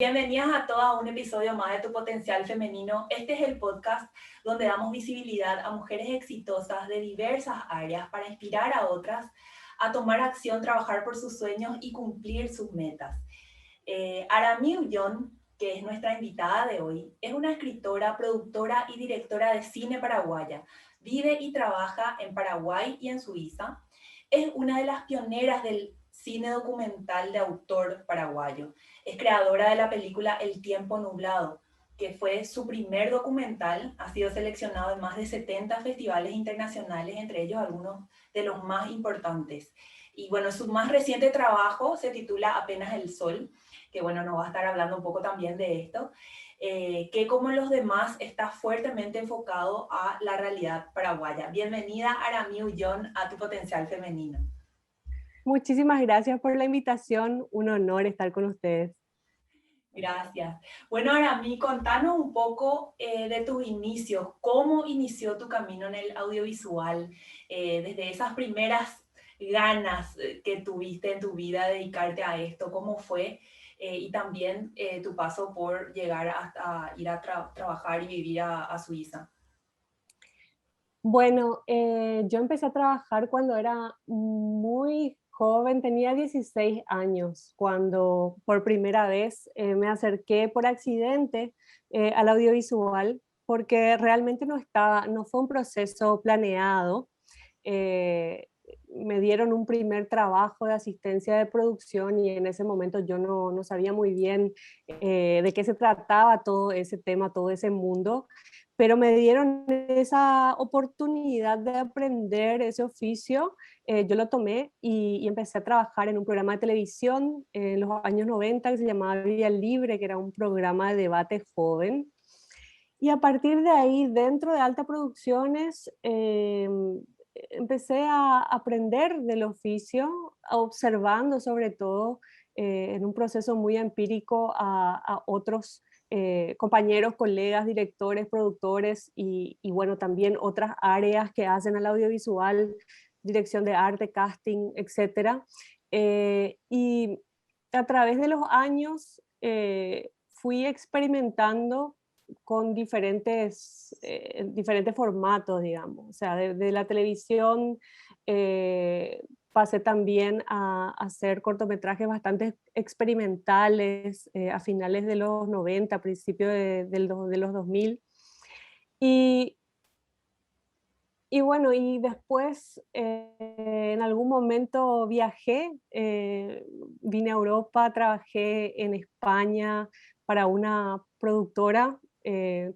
Bienvenidas a todas a un episodio más de Tu Potencial Femenino. Este es el podcast donde damos visibilidad a mujeres exitosas de diversas áreas para inspirar a otras a tomar acción, trabajar por sus sueños y cumplir sus metas. Aramí Ullón, que es nuestra invitada de hoy, es una escritora, productora y directora de cine paraguaya. Vive y trabaja en Paraguay y en Suiza. Es una de las pioneras del cine documental de autor paraguayo. Es creadora de la película El tiempo nublado, que fue su primer documental. Ha sido seleccionado en más de 70 festivales internacionales, entre ellos algunos de los más importantes. Y bueno, su más reciente trabajo se titula Apenas el sol, que bueno, nos va a estar hablando un poco también de esto, que como los demás está fuertemente enfocado a la realidad paraguaya. Bienvenida, Aramí Ullón, a Tu Potencial Femenino. Muchísimas gracias por la invitación, un honor estar con ustedes. Gracias. Bueno, Aramí, contanos un poco de tus inicios. ¿Cómo inició tu camino en el audiovisual? Desde esas primeras ganas que tuviste en tu vida de dedicarte a esto, ¿cómo fue? Y también tu paso por llegar hasta ir a trabajar y vivir a Suiza. Bueno, yo empecé a trabajar cuando era muy joven, tenía 16 años, cuando por primera vez me acerqué por accidente al audiovisual, porque realmente no fue un proceso planeado. eh, Me dieron un primer trabajo de asistencia de producción y en ese momento yo no sabía muy bien de qué se trataba todo ese tema, todo ese mundo, pero me dieron esa oportunidad de aprender ese oficio. Yo lo tomé y empecé a trabajar en un programa de televisión en los años 90 que se llamaba Vía Libre, que era un programa de debate joven. Y a partir de ahí, dentro de Alta Producciones, empecé a aprender del oficio, observando sobre todo en un proceso muy empírico a otros compañeros, colegas, directores, productores y bueno, también otras áreas que hacen al audiovisual, dirección de arte, casting, etcétera. Y a través de los años fui experimentando con diferentes formatos, digamos. O sea, de la televisión pasé también a hacer cortometrajes bastante experimentales a finales de los 90, a principios de los 2000. Y, y bueno, y después en algún momento viajé, vine a Europa, trabajé en España para una productora,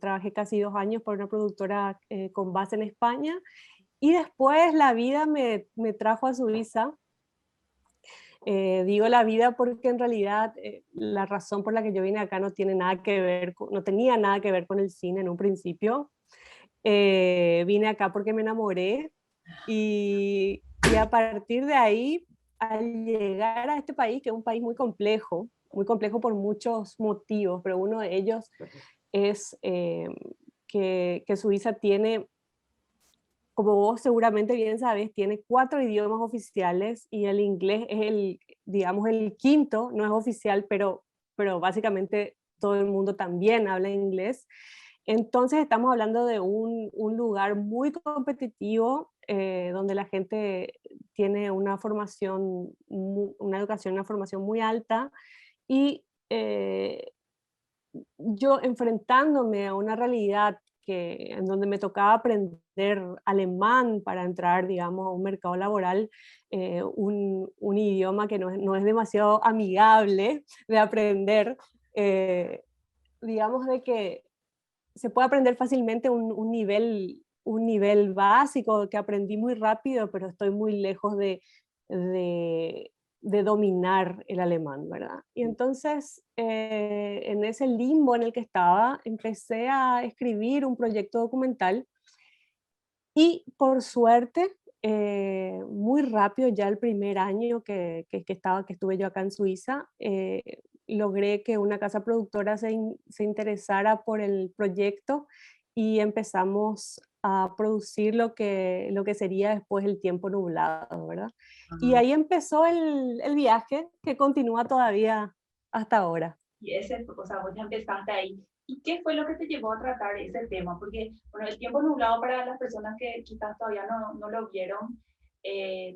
trabajé casi 2 años para una productora con base en España y después la vida me trajo a Suiza. Digo la vida porque en realidad la razón por la que yo vine acá no tiene nada que ver, no tenía nada que ver con el cine en un principio. Vine acá porque me enamoré y a partir de ahí, al llegar a este país, que es un país muy complejo por muchos motivos, pero uno de ellos es que Suiza tiene, como vos seguramente bien sabes, tiene 4 idiomas oficiales y el inglés es digamos, el quinto, no es oficial, pero básicamente todo el mundo también habla inglés. Entonces estamos hablando de un lugar muy competitivo donde la gente tiene una formación, una educación, una formación muy alta y yo enfrentándome a una realidad en donde me tocaba aprender alemán para entrar, digamos, a un mercado laboral, un idioma que no es demasiado amigable de aprender, eh, digamos de que se puede aprender fácilmente un nivel básico que aprendí muy rápido, pero estoy muy lejos de, de dominar el alemán, ¿verdad? Y entonces, en ese limbo en el que estaba, empecé a escribir un proyecto documental y por suerte, muy rápido, ya el primer año que estuve yo acá en Suiza, logré que una casa productora se interesara por el proyecto y empezamos a producir lo que sería después El tiempo nublado, ¿verdad? Y Ah, ahí empezó el viaje que continúa todavía hasta ahora. Y ese, o sea, vos ya empezaste ahí. ¿Y qué fue lo que te llevó a tratar ese tema? Porque, bueno, el tiempo nublado para las personas que quizás todavía no lo vieron,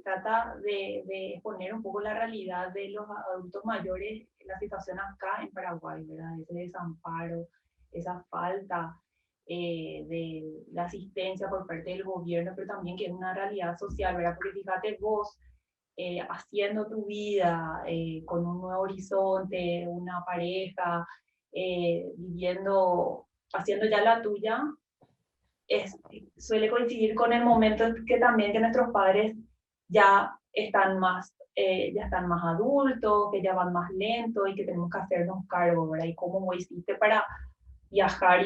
trata de exponer un poco la realidad de los adultos mayores, la situación acá en Paraguay, ¿verdad? Ese desamparo, esa falta de la asistencia por parte del gobierno, pero también que es una realidad social, ¿verdad? Porque fíjate vos, haciendo tu vida con un nuevo horizonte, una pareja, viviendo, haciendo ya la tuya, es, suele coincidir con el momento en que también que nuestros padres ya están más adultos, que ya van más lento y que tenemos que hacernos cargo, ¿verdad? Y cómo vos hiciste para viajar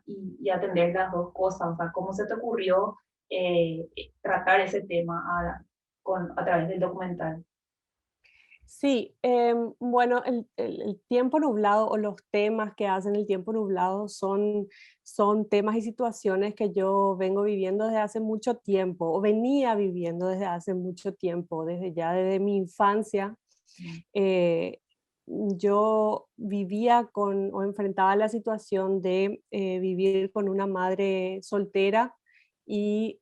y atender las dos cosas, o sea, cómo se te ocurrió tratar ese tema a través del documental. Sí, bueno, el tiempo nublado o los temas que hacen el tiempo nublado son temas y situaciones que yo vengo viviendo desde hace mucho tiempo, o venía viviendo desde hace mucho tiempo, desde mi infancia. Mm. eh, yo vivía con o enfrentaba la situación de vivir con una madre soltera y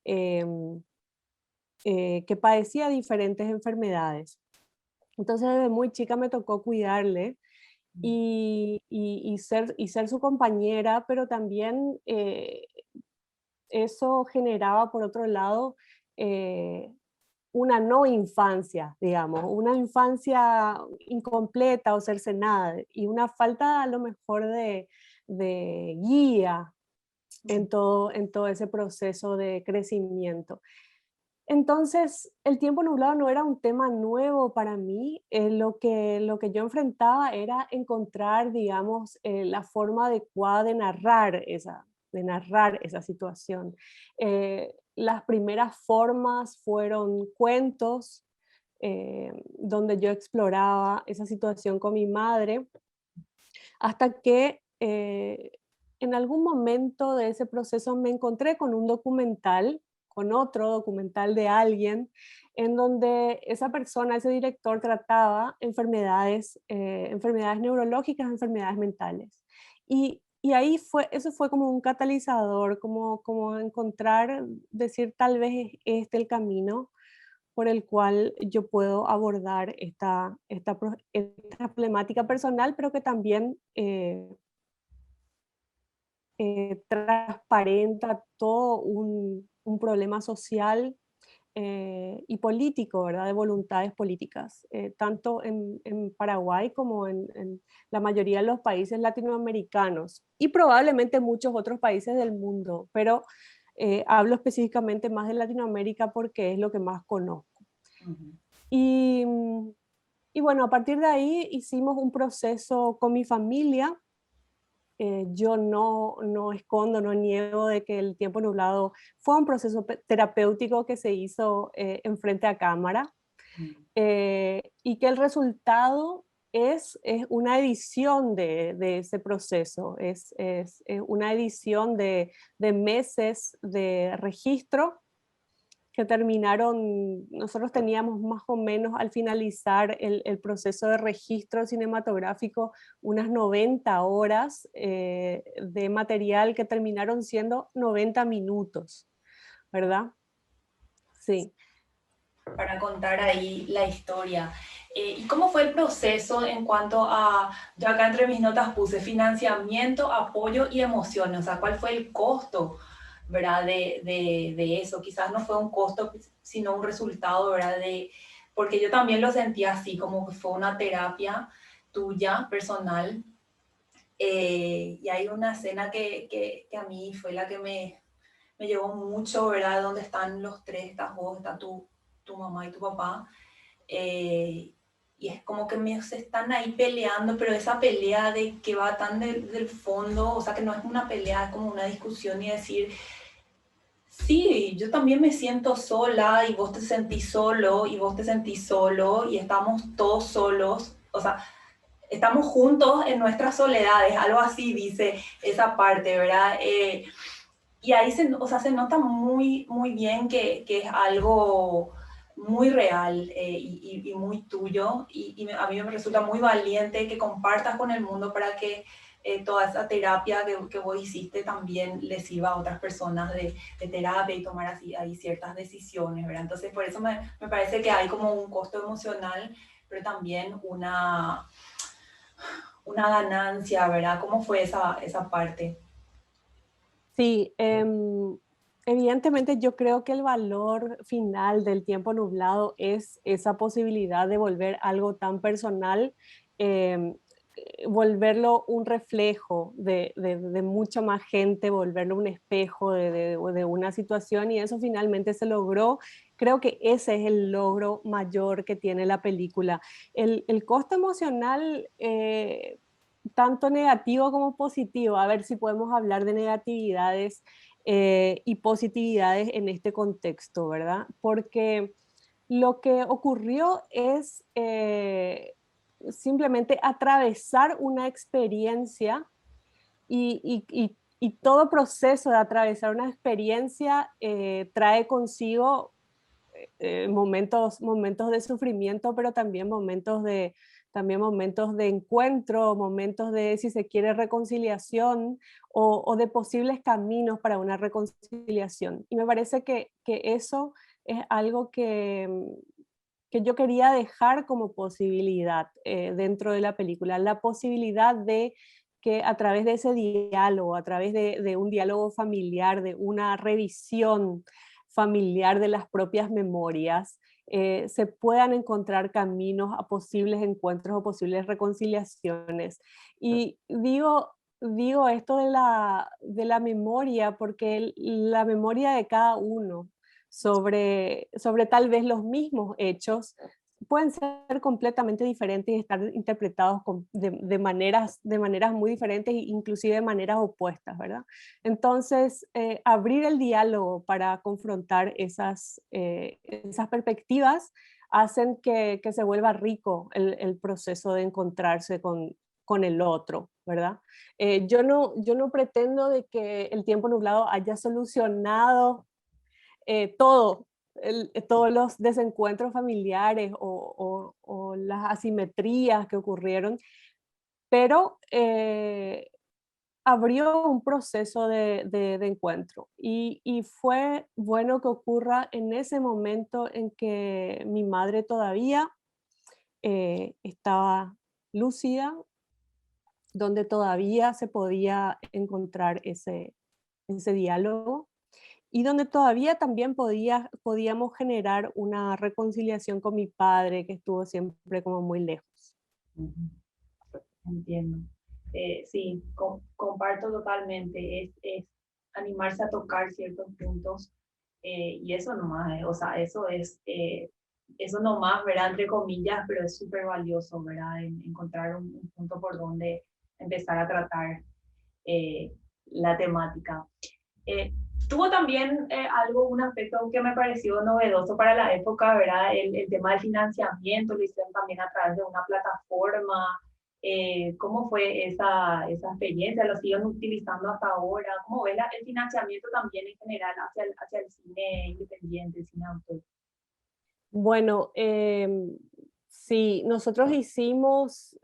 que padecía diferentes enfermedades. Entonces, desde muy chica me tocó cuidarle y ser su compañera, pero también eso generaba, por otro lado, eh, una no infancia, digamos, una infancia incompleta o cercenada y una falta a lo mejor de guía en todo ese proceso de crecimiento. Entonces, el tiempo nublado no era un tema nuevo para mí. Lo que yo enfrentaba era encontrar, digamos, la forma adecuada de narrar esa situación. Las primeras formas fueron cuentos, donde yo exploraba esa situación con mi madre, hasta que en algún momento de ese proceso me encontré con un documental, con otro documental de alguien, en donde esa persona, ese director, trataba enfermedades neurológicas, enfermedades mentales. Y ahí eso fue como un catalizador, como encontrar, decir, tal vez es este el camino por el cual yo puedo abordar esta problemática personal, pero que también transparenta todo un problema social y político, ¿verdad? De voluntades políticas, tanto en Paraguay como en la mayoría de los países latinoamericanos y probablemente muchos otros países del mundo, pero hablo específicamente más de Latinoamérica porque es lo que más conozco. Ujú. Y, y bueno, a partir de ahí hicimos un proceso con mi familia. Yo no escondo, no niego de que el tiempo nublado fue un proceso terapéutico que se hizo en frente a cámara, y que el resultado es una edición de ese proceso, es una edición de meses de registro que terminaron. Nosotros teníamos más o menos al finalizar el proceso de registro cinematográfico unas 90 horas de material que terminaron siendo 90 minutos, ¿verdad? Sí. Para contar ahí la historia. ¿Y cómo fue el proceso en cuanto a, yo acá entre mis notas puse financiamiento, apoyo y emociones? O sea, ¿cuál fue el costo, ¿verdad? De eso. Quizás no fue un costo, sino un resultado, ¿verdad? Porque yo también lo sentí así, como que fue una terapia tuya, personal. Y hay una escena que a mí fue la que me llevó mucho, ¿verdad? Donde están los tres, estás vos, está tu mamá y tu papá. eh, y es como que se están ahí peleando, pero esa pelea de que va tan del fondo, o sea, que no es una pelea, es como una discusión y decir, sí, yo también me siento sola y vos te sentís solo y vos te sentís solo y estamos todos solos, o sea, estamos juntos en nuestras soledades, algo así dice esa parte, ¿verdad? Y ahí o sea, se nota muy bien que es algo muy real y muy tuyo, a mí me resulta muy valiente que compartas con el mundo para que toda esa terapia que vos hiciste también le sirva a otras personas de terapia y tomar así hay ciertas decisiones, ¿verdad? Entonces por eso me parece que hay como un costo emocional, pero también una ganancia, ¿verdad? ¿Cómo fue esa parte? Sí, evidentemente yo creo que el valor final del tiempo nublado es esa posibilidad de volver algo tan personal, em, volverlo un reflejo de mucha más gente, volverlo un espejo de una situación, y eso finalmente se logró. Creo que ese es el logro mayor que tiene la película. El costo emocional, tanto negativo como positivo. A ver si podemos hablar de negatividades y positividades en este contexto, ¿verdad? Porque lo que ocurrió es simplemente atravesar una experiencia y todo proceso de atravesar una experiencia trae consigo momentos de sufrimiento, pero también momentos de encuentro, momentos de, si se quiere, reconciliación o de posibles caminos para una reconciliación. Y me parece que eso es algo que yo quería dejar como posibilidad dentro de la película, la posibilidad de que a través de ese diálogo, a través de un diálogo familiar, de una revisión familiar de las propias memorias, se puedan encontrar caminos a posibles encuentros o posibles reconciliaciones. Y digo esto de la memoria porque la memoria de cada uno sobre tal vez los mismos hechos pueden ser completamente diferentes y estar interpretados de maneras muy diferentes, inclusive de maneras opuestas, ¿verdad? Entonces, abrir el diálogo para confrontar esas perspectivas hacen que se vuelva rico el proceso de encontrarse con el otro, ¿verdad? Yo no pretendo de que el tiempo nublado haya solucionado todo, todos los desencuentros familiares o las asimetrías que ocurrieron, pero abrió un proceso de encuentro y fue bueno que ocurra en ese momento en que mi madre todavía estaba lúcida, donde todavía se podía encontrar ese diálogo y donde todavía también podíamos generar una reconciliación con mi padre, que estuvo siempre como muy lejos. Ujú. Entiendo. Sí, comparto totalmente. Es animarse a tocar ciertos puntos y eso nomás, o sea, eso nomás, ¿verdad? Entre comillas, pero es súper valioso, ¿verdad? Encontrar un punto por donde empezar a tratar eh, la temática. Eh, Tuvo también un aspecto que me pareció novedoso para la época, ¿verdad? El tema del financiamiento, lo hicieron también a través de una plataforma. ¿Cómo fue esa experiencia? ¿Lo siguen utilizando hasta ahora? ¿Cómo ves el financiamiento también en general hacia el cine independiente, el cine autor? Bueno, sí, nosotros hicimos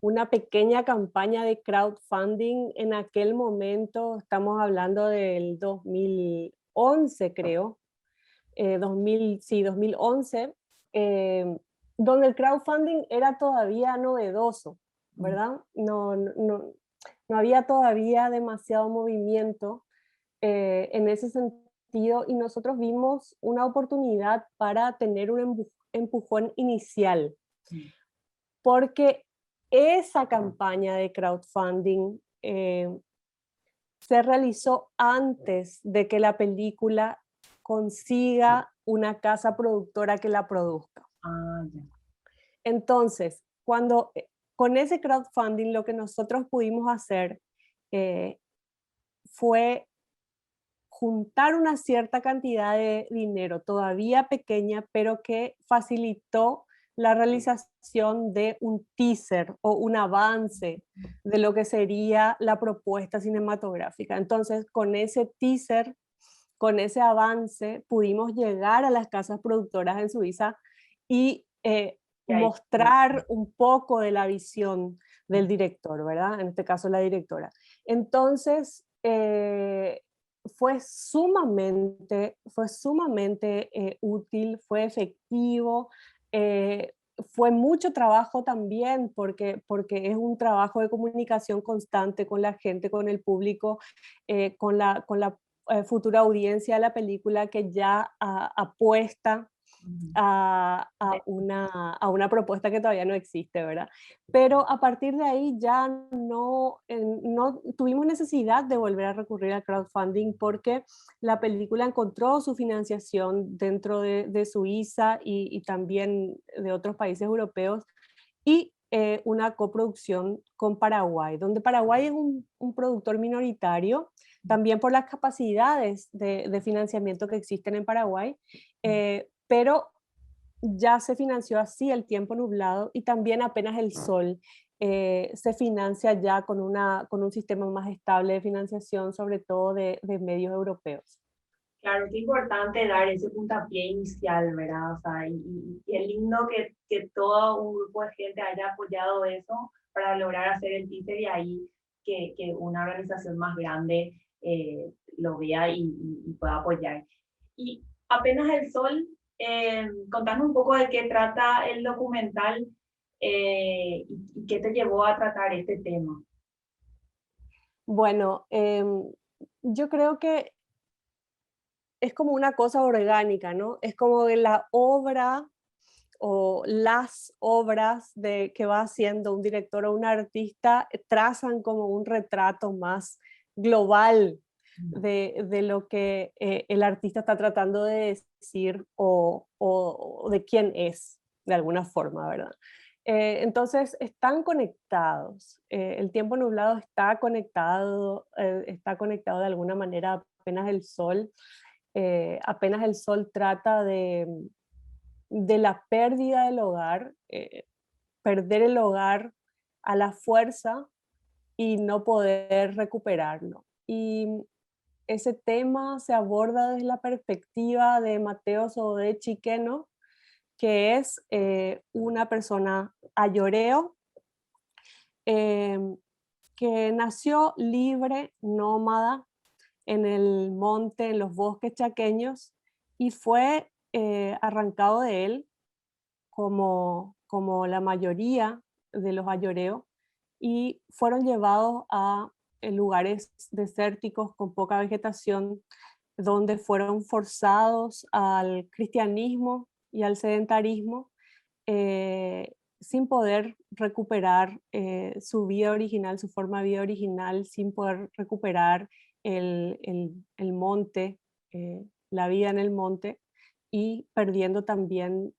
una pequeña campaña de crowdfunding en aquel momento, estamos hablando del 2011, creo, 2000, sí, 2011, eh, donde el crowdfunding era todavía novedoso, ¿verdad? No había todavía demasiado movimiento en ese sentido y nosotros vimos una oportunidad para tener un empujón inicial, porque esa campaña de crowdfunding se realizó antes de que la película consiga una casa productora que la produzca. Ah, ya. Entonces, con ese crowdfunding lo que nosotros pudimos hacer eh, fue juntar una cierta cantidad de dinero, todavía pequeña, pero que facilitó la realización de un teaser o un avance de lo que sería la propuesta cinematográfica. Entonces, con ese teaser, con ese avance pudimos llegar a las casas productoras en Suiza y Y ahí, mostrar un poco de la visión del director, ¿verdad? En este caso la directora. Entonces, fue sumamente útil, fue efectivo, eh, fue mucho trabajo también porque es un trabajo de comunicación constante con la gente, con el público, con la futura audiencia de la película que ya apuesta ujú. a una propuesta que todavía no existe, ¿verdad? Pero a partir de ahí ya no tuvimos necesidad de volver a recurrir al crowdfunding porque la película encontró su financiación dentro de Suiza y también de otros países europeos y una coproducción con Paraguay, donde Paraguay es un productor minoritario, también por las capacidades de financiamiento que existen en Paraguay, pero ya se financió así El tiempo nublado y también Apenas el sol. Se financia ya con un sistema más estable de financiación, sobre todo de medios europeos. Claro, qué importante dar ese puntapié inicial, ¿verdad? O sea, y es lindo que todo un grupo de gente haya apoyado eso para lograr hacer el teaser y ahí que una organización más grande lo vea y pueda apoyar. Y Apenas el Sol, contanos un poco de qué trata el documental y qué te llevó a tratar este tema. Bueno, yo creo que es como una cosa orgánica, ¿no? Es como que la obra o las obras que va haciendo un director o un artista trazan como un retrato más global de lo que el artista está tratando de decir o de quién es, de alguna forma, ¿verdad? Entonces están conectados. El tiempo nublado está conectado de alguna manera a Apenas el sol. Apenas el sol trata de la pérdida del hogar, perder el hogar a la fuerza y no poder recuperarlo. Y ese tema se aborda desde la perspectiva de Mateo Sodé Chiqueno, que es una persona ayoreo, em, que nació libre, nómada, en el monte, en los bosques chaqueños, y fue arrancado de él como la mayoría de los ayoreos, y fueron llevados a lugares desérticos con poca vegetación, donde fueron forzados al cristianismo y al sedentarismo, sin poder recuperar su vida original, su forma de vida original, sin poder recuperar el monte, la vida en el monte, y perdiendo también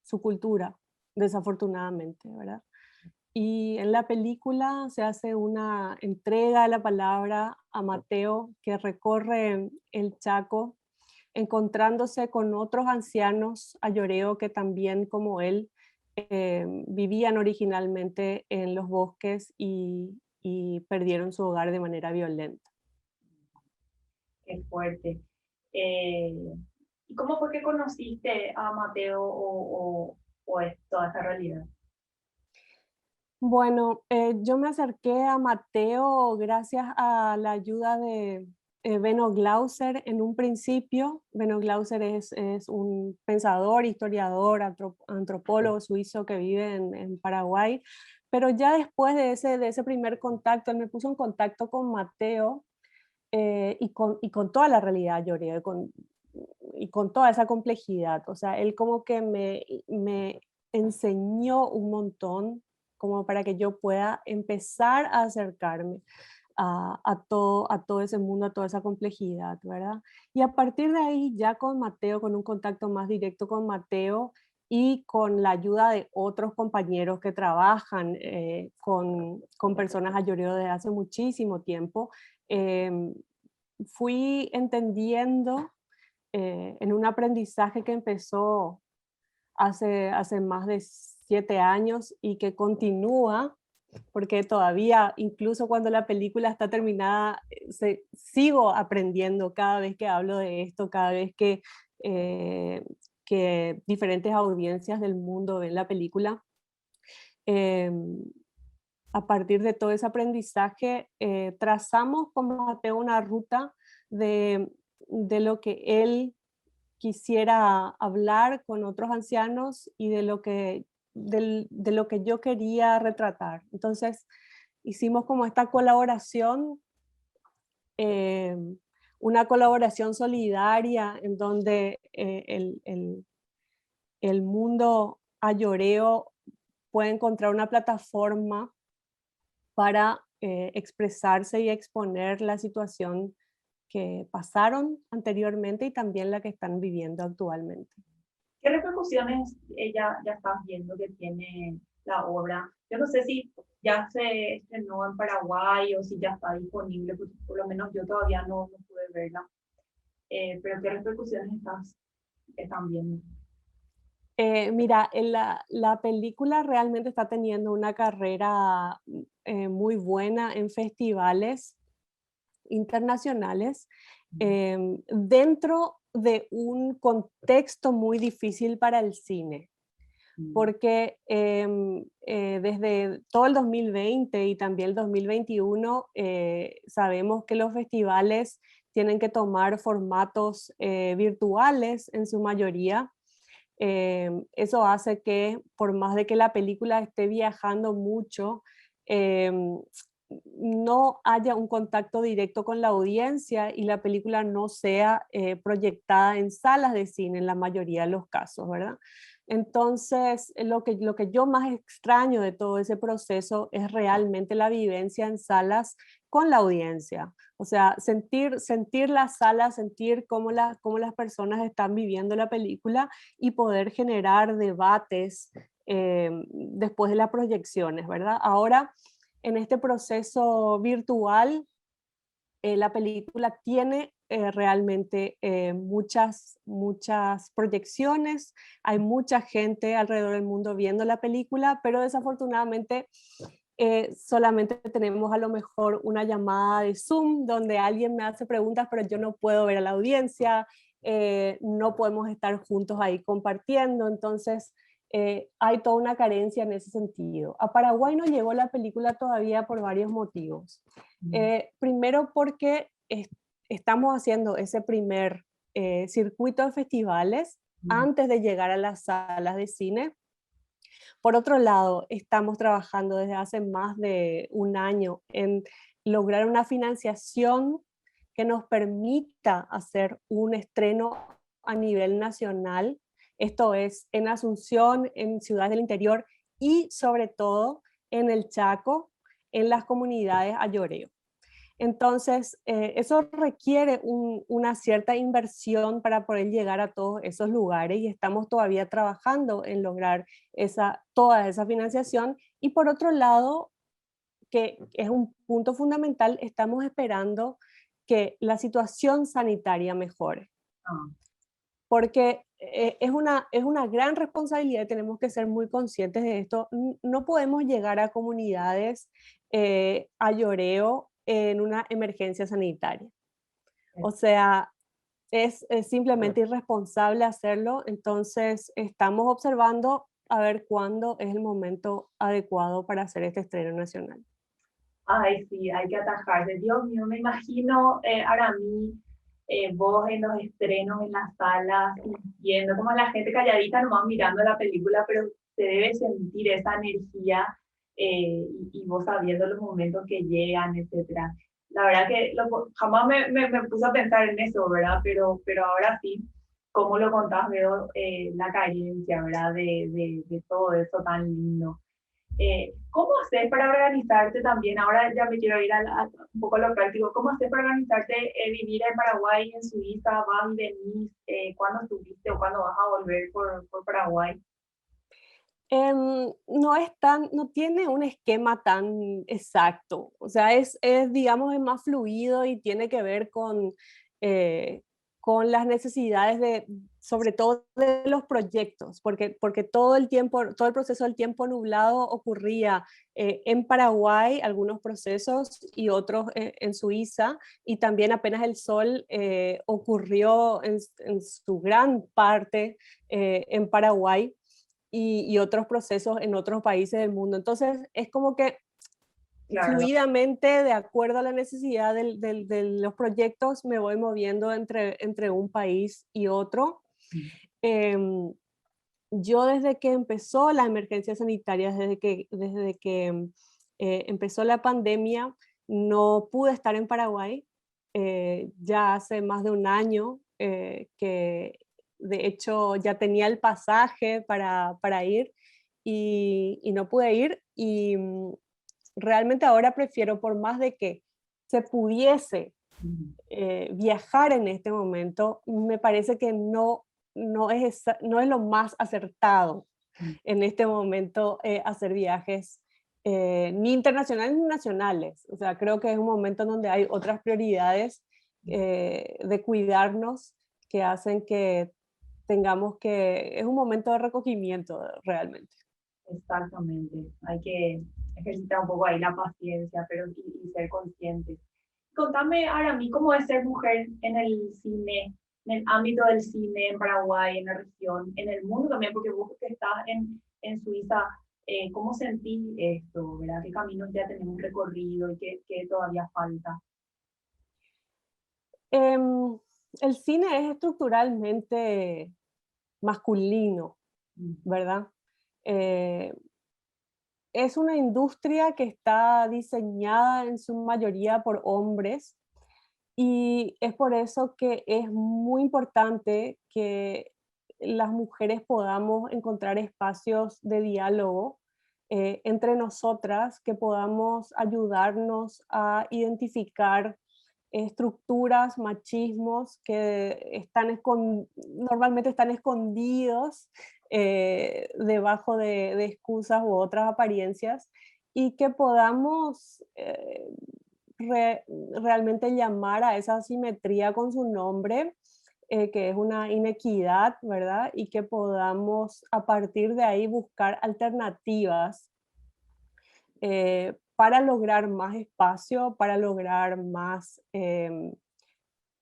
su cultura, desafortunadamente, ¿verdad? Y en la película se hace una entrega de la palabra a Mateo, que recorre el Chaco, encontrándose con otros ancianos ayoreo que también, como él, vivían originalmente en los bosques y perdieron su hogar de manera violenta. Qué fuerte. Eh, ¿Y cómo fue que conociste a Mateo o es toda esta realidad? Bueno, yo me acerqué a Mateo gracias a la ayuda de Benno Glauser en un principio. Benno Glauser es un pensador, historiador, antropólogo suizo que vive en Paraguay, pero ya después de ese primer contacto, él me puso en contacto con Mateo, y con toda la realidad lloré, y con toda esa complejidad. O sea, él como que me enseñó un montón como para que yo pueda empezar a acercarme a todo ese mundo, a toda esa complejidad, ¿verdad? Y a partir de ahí, ya con Mateo, con un contacto más directo con Mateo y con la ayuda de otros compañeros que trabajan con personas a lloreo desde hace muchísimo tiempo, em, fui entendiendo en un aprendizaje que empezó hace más de 7 años y que continúa porque todavía, incluso cuando la película está terminada, sigo aprendiendo cada vez que hablo de esto, cada vez que diferentes audiencias del mundo ven la película. Em, a partir de todo ese aprendizaje, trazamos con Mateo una ruta de lo que él quisiera hablar con otros ancianos y de lo que yo quería retratar. Entonces, hicimos como esta colaboración, eh, una colaboración solidaria en donde el mundo ayoreo puede encontrar una plataforma para expresarse y exponer la situación que pasaron anteriormente y también la que están viviendo actualmente. ¿Qué repercusiones ya estás viendo que tiene la obra? Yo no sé si ya se estrenó en Paraguay o si ya está disponible, porque por lo menos yo todavía no pude verla. Pero ¿qué repercusiones están viendo? Mira, la película realmente está teniendo una carrera muy buena en festivales internacionales, dentro de un contexto muy difícil para el cine, porque desde todo el 2020 y también el 2021 sabemos que los festivales tienen que tomar formatos virtuales en su mayoría. Eso hace que, por más de que la película esté viajando mucho, no haya un contacto directo con la audiencia y la película no sea proyectada en salas de cine en la mayoría de los casos, ¿verdad? Entonces, lo que yo más extraño de todo ese proceso es realmente la vivencia en salas con la audiencia. O sea, sentir la sala, sentir cómo las personas están viviendo la película y poder generar debates después de las proyecciones, ¿verdad? Ahora, en este proceso virtual, la película tiene realmente muchas proyecciones, hay mucha gente alrededor del mundo viendo la película, pero desafortunadamente solamente tenemos a lo mejor una llamada de Zoom donde alguien me hace preguntas, pero yo no puedo ver a la audiencia, no podemos estar juntos ahí compartiendo, entonces hay toda una carencia en ese sentido. A Paraguay no llegó la película todavía por varios motivos. Primero porque estamos haciendo ese primer circuito de festivales antes de llegar a las salas de cine. Por otro lado, estamos trabajando desde hace más de un año en lograr una financiación que nos permita hacer un estreno a nivel nacional. Esto es en Asunción, en ciudades del interior y sobre todo en el Chaco, en las comunidades ayoreo. Entonces, eso requiere una cierta inversión para poder llegar a todos esos lugares y estamos todavía trabajando en lograr toda esa financiación. Y por otro lado, que es un punto fundamental, estamos esperando que la situación sanitaria mejore, Ah, porque es una gran responsabilidad y tenemos que ser muy conscientes de esto. No podemos llegar a comunidades a lloreo en una emergencia sanitaria. O sea, es simplemente irresponsable hacerlo, entonces estamos observando a ver cuándo es el momento adecuado para hacer este estreno nacional. ay, sí, hay que atajarse. Dios mío, me imagino ahora mí, vos en los estrenos, en las salas, viendo como la gente calladita nomás mirando la película, pero se debe sentir esa energía y vos sabiendo los momentos que llegan, etcétera. La verdad que jamás me puse a pensar en eso, ¿verdad? Pero ahora sí, como lo contás, veo la carencia, ¿verdad? De todo eso tan lindo. ¿Cómo haces para organizarte también? Ahora ya me quiero ir un poco a lo práctico. ¿Cómo haces para organizarte, vivir en Paraguay, en Suiza, vas y venís? ¿Cuándo estuviste o cuándo vas a volver por Paraguay? No tiene un esquema tan exacto, o sea, digamos, es más fluido y tiene que ver eh, con las necesidades sobre todo de los proyectos, porque todo el tiempo, todo el proceso del tiempo nublado ocurría en Paraguay, algunos procesos y otros en Suiza, y también apenas el sol ocurrió en su gran parte en Paraguay y otros procesos en otros países del mundo. Entonces es como que Claro. fluidamente, de acuerdo a la necesidad de los proyectos, me voy moviendo entre un país y otro. Em, yo desde que empezó la emergencia sanitaria, desde que empezó la pandemia, no pude estar en Paraguay. Ya hace más de un año que de hecho ya tenía el pasaje para ir y no pude ir. Y realmente ahora prefiero, por más de que se pudiese viajar en este momento, me parece que no es lo más acertado en este momento hacer viajes ni internacionales ni nacionales. O sea, creo que es un momento en donde hay otras prioridades de cuidarnos que hacen que es un momento de recogimiento realmente. Exactamente. Hay que ejercitar un poco ahí la paciencia, pero y ser consciente. Contame, Arami, ¿cómo es ser mujer en el cine, en el ámbito del cine en Paraguay, en la región, en el mundo también? Porque vos que estás en Suiza, ¿cómo sentís esto? ¿Verdad? ¿Qué caminos ya tenemos recorrido y qué todavía falta? Em, el cine es estructuralmente masculino, Mm. ¿verdad? Eh, es una industria que está diseñada en su mayoría por hombres y es por eso que es muy importante que las mujeres podamos encontrar espacios de diálogo entre nosotras, que podamos ayudarnos a identificar estructuras, machismos que normalmente están escondidos debajo de excusas u otras apariencias y que podamos realmente llamar a esa asimetría con su nombre, que es una inequidad, ¿verdad? Y que podamos a partir de ahí buscar alternativas para lograr más espacio, para lograr más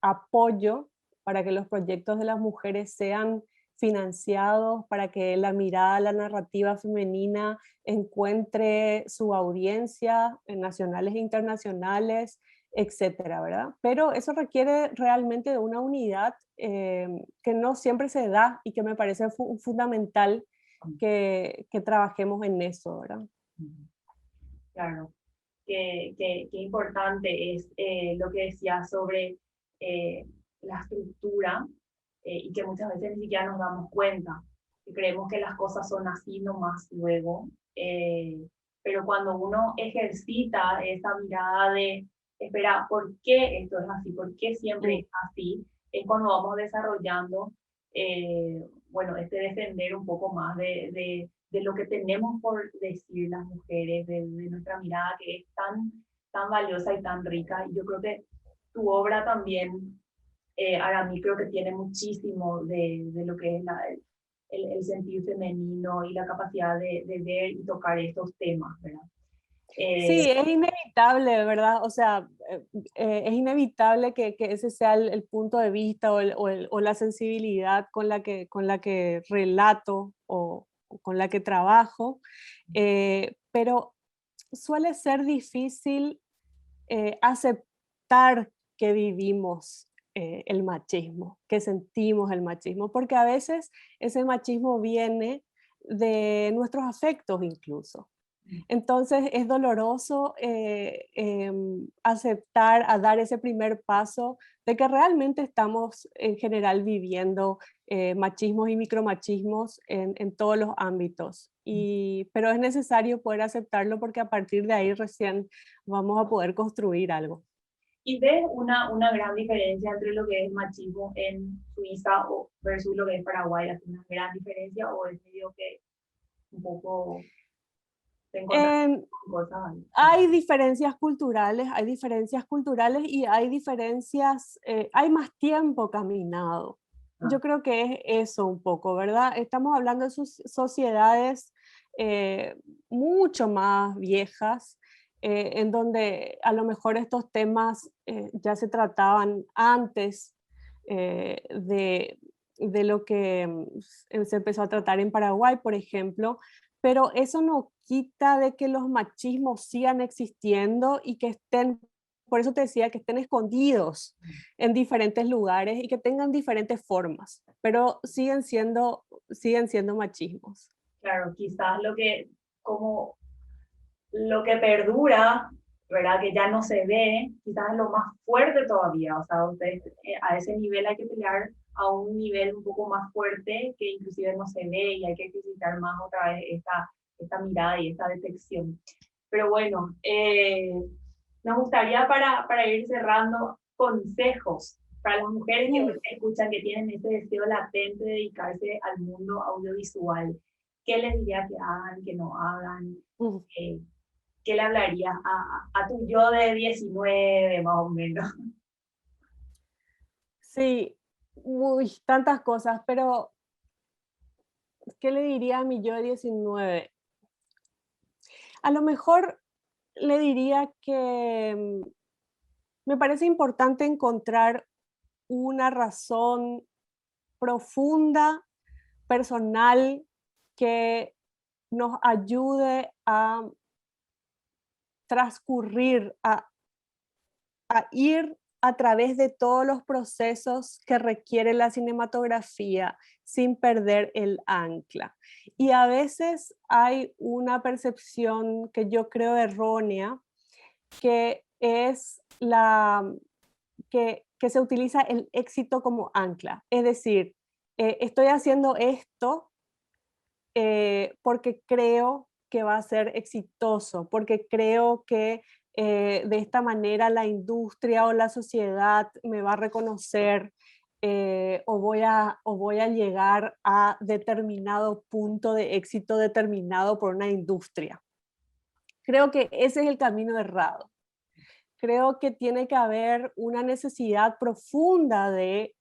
apoyo, para que los proyectos de las mujeres sean financiados, para que la mirada, la narrativa femenina encuentre su audiencia en nacionales e internacionales, etcétera, ¿verdad? Pero eso requiere realmente de una unidad que no siempre se da y que me parece fundamental que trabajemos en eso, ¿verdad? Claro, qué importante es lo que decías sobre eh, la estructura y que muchas veces ni siquiera nos damos cuenta, que creemos que las cosas son así nomás luego, pero cuando uno ejercita esa mirada de, espera, ¿por qué esto es así? ¿Por qué siempre Mm. es así? Es cuando vamos desarrollando, bueno, este defender un poco más de lo que tenemos por decir las mujeres, de nuestra mirada que es tan valiosa y tan rica. Y yo creo que tu obra también, Arami, creo que tiene muchísimo de lo que es el sentir femenino y la capacidad de ver y tocar estos temas, ¿verdad? Sí, es inevitable, ¿verdad? O sea, es inevitable que ese sea el punto de vista o la sensibilidad con la que relato o con la que trabajo, pero suele ser difícil aceptar que vivimos el machismo, que sentimos el machismo, porque a veces ese machismo viene de nuestros afectos incluso. Entonces es doloroso aceptar, a dar ese primer paso de que realmente estamos en general viviendo machismos y micromachismos en todos los ámbitos. Pero es necesario poder aceptarlo porque a partir de ahí recién vamos a poder construir algo. ¿Y ves una gran diferencia entre lo que es machismo en Suiza versus lo que es Paraguay? ¿Hace una gran diferencia o es medio que un poco ¿Te encontraste con cosas ahí? Hay diferencias culturales y hay hay más tiempo caminado. Ah, Yo creo que es eso un poco, ¿verdad? Estamos hablando de sociedades eh, mucho más viejas, en donde a lo mejor estos temas ya se trataban antes de lo que se empezó a tratar en Paraguay, por ejemplo, pero eso no quita de que los machismos sigan existiendo y que estén, por eso te decía, que estén escondidos en diferentes lugares y que tengan diferentes formas, pero siguen siendo machismos. claro, quizás como lo que perdura, ¿verdad? Que ya no se ve, quizás es lo más fuerte todavía. O sea, ustedes a ese nivel hay que pelear a un nivel un poco más fuerte que inclusive no se ve y hay que ejercitar más otra vez esta mirada y esta detección. Pero bueno, nos gustaría para ir cerrando consejos para las mujeres que hoy Mm, escuchan que tienen ese deseo latente de dedicarse al mundo audiovisual. ¿Qué les diría que hagan, que no hagan? mm. Eh, ¿Qué le hablarías a tu yo de 19 más o menos? Sí, uy, tantas cosas, pero ¿qué le diría a mi yo de 19? A lo mejor le diría que me parece importante encontrar una razón profunda, personal, que nos ayude a transcurrir, a ir a través de todos los procesos que requiere la cinematografía sin perder el ancla. Y a veces hay una percepción que yo creo errónea, que es que se utiliza el éxito como ancla. Es decir, estoy haciendo esto porque creo que va a ser exitoso, porque creo que de esta manera la industria o la sociedad me va a reconocer o voy a llegar a determinado punto de éxito determinado por una industria. Creo que ese es el camino errado. Creo que tiene que haber una necesidad profunda de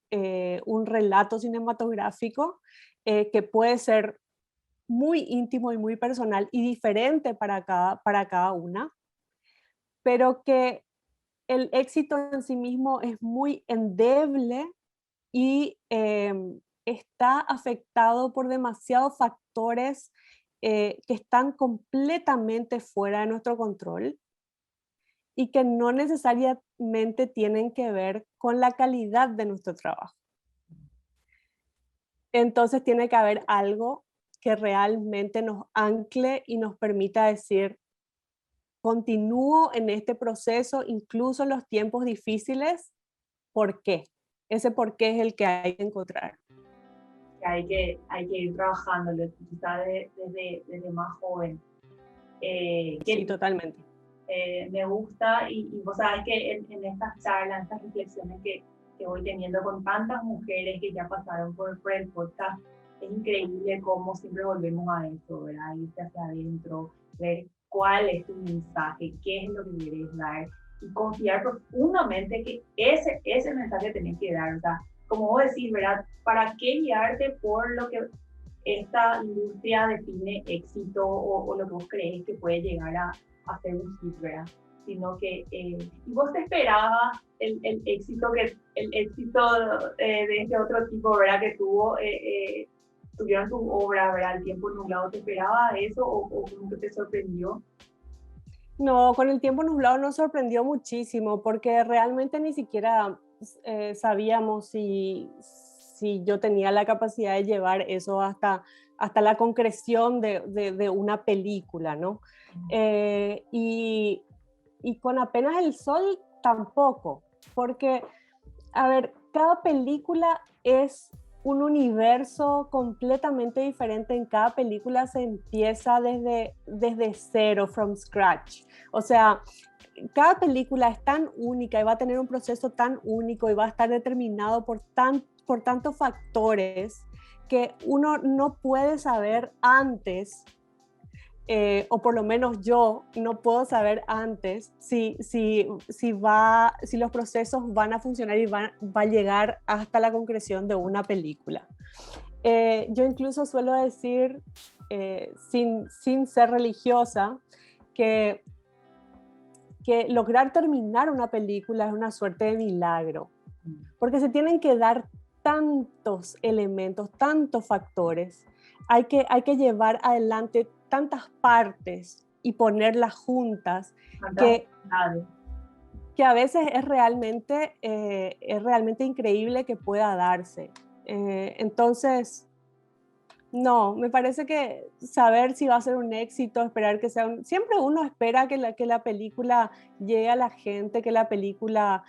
un relato cinematográfico que puede ser muy íntimo y muy personal y diferente para cada una, pero que el éxito en sí mismo es muy endeble y está afectado por demasiados factores que están completamente fuera de nuestro control y que no necesariamente tienen que ver con la calidad de nuestro trabajo. Entonces tiene que haber algo que realmente nos ancle y nos permita decir, continúo en este proceso, incluso en los tiempos difíciles, ¿por qué? Ese por qué es el que hay que encontrar. Que hay que ir trabajando, quizás desde más joven. Sí, totalmente. Me gusta y vos sabes que en estas charlas, en estas reflexiones que voy teniendo con tantas mujeres que ya pasaron por el podcast, es increíble cómo siempre volvemos a eso, ¿verdad? Irte hacia adentro, ver cuál es tu mensaje, qué es lo que quieres dar y confiar profundamente que ese mensaje tenés que dar, o sea, como vos decís, ¿verdad? ¿Para qué guiarte por lo que esta industria define éxito o lo que vos crees que puede llegar a hacer un hit, ¿verdad? Sino que y vos te esperabas el éxito de este otro tipo, ¿verdad? Que tuvieron tus obras, ¿verdad? El tiempo nublado, ¿te esperabas eso o como que te sorprendió? No, con el tiempo nublado nos sorprendió muchísimo porque realmente ni siquiera sabíamos si yo tenía la capacidad de llevar eso hasta la concreción de una película, ¿no? Y con Apenas el Sol tampoco, porque, a ver, cada película es un universo completamente diferente. En cada película se empieza desde cero, from scratch. O sea, cada película es tan única y va a tener un proceso tan único y va a estar determinado por tantos factores que uno no puede saber antes o por lo menos yo no puedo saber antes si los procesos van a funcionar y va a llegar hasta la concreción de una película. Yo incluso suelo decir, sin ser religiosa, que lograr terminar una película es una suerte de milagro, porque se tienen que dar tantos elementos, tantos factores, hay que llevar adelante tantas partes y ponerlas juntas que a veces es realmente increíble que pueda darse. Entonces, no, me parece que saber si va a ser un éxito, esperar que sea siempre uno espera que la película llegue a la gente, que la película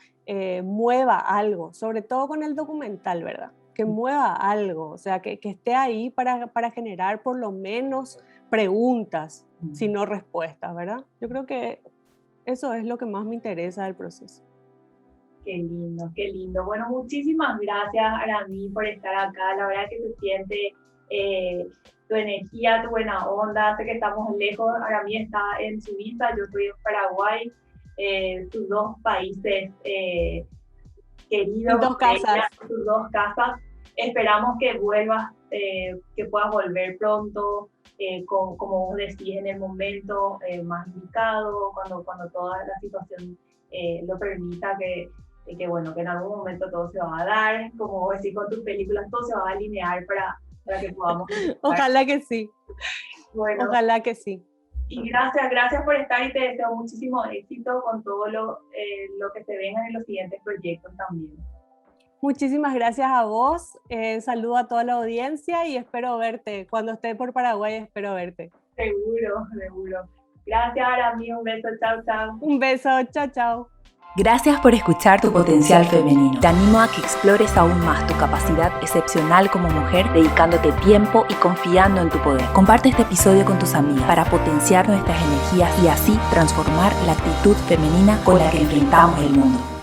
mueva algo, sobre todo con el documental, ¿verdad? Que mueva algo, o sea, que esté ahí para generar por lo menos preguntas, si no respuestas, ¿verdad? Yo creo que eso es lo que más me interesa del proceso. Qué lindo, qué lindo. Bueno, muchísimas gracias, Aramí, por estar acá. La verdad que se siente tu energía, tu buena onda. Sé que estamos lejos. Aramí está en Suiza, yo estoy en Paraguay. Tus dos países queridos. Tus dos casas. Esperamos que vuelvas, que puedas volver pronto, como vos decís, en el momento más indicado, cuando toda la situación lo permita, que bueno, que en algún momento todo se va a dar, como vos decís con tus películas, todo se va a alinear para que podamos estar. Ojalá que sí. Bueno, ojalá que sí. Y gracias por estar, y te deseo muchísimo éxito con todo lo que se venga en los siguientes proyectos también. Muchísimas gracias a vos, saludo a toda la audiencia y espero verte, cuando esté por Paraguay espero verte. Seguro. Gracias, Aramí, un beso, chao. Un beso, chao. Gracias por escuchar Tu Potencial Femenino. Te animo a que explores aún más tu capacidad excepcional como mujer, dedicándote tiempo y confiando en tu poder. Comparte este episodio con tus amigas para potenciar nuestras energías y así transformar la actitud femenina con la que enfrentamos el mundo.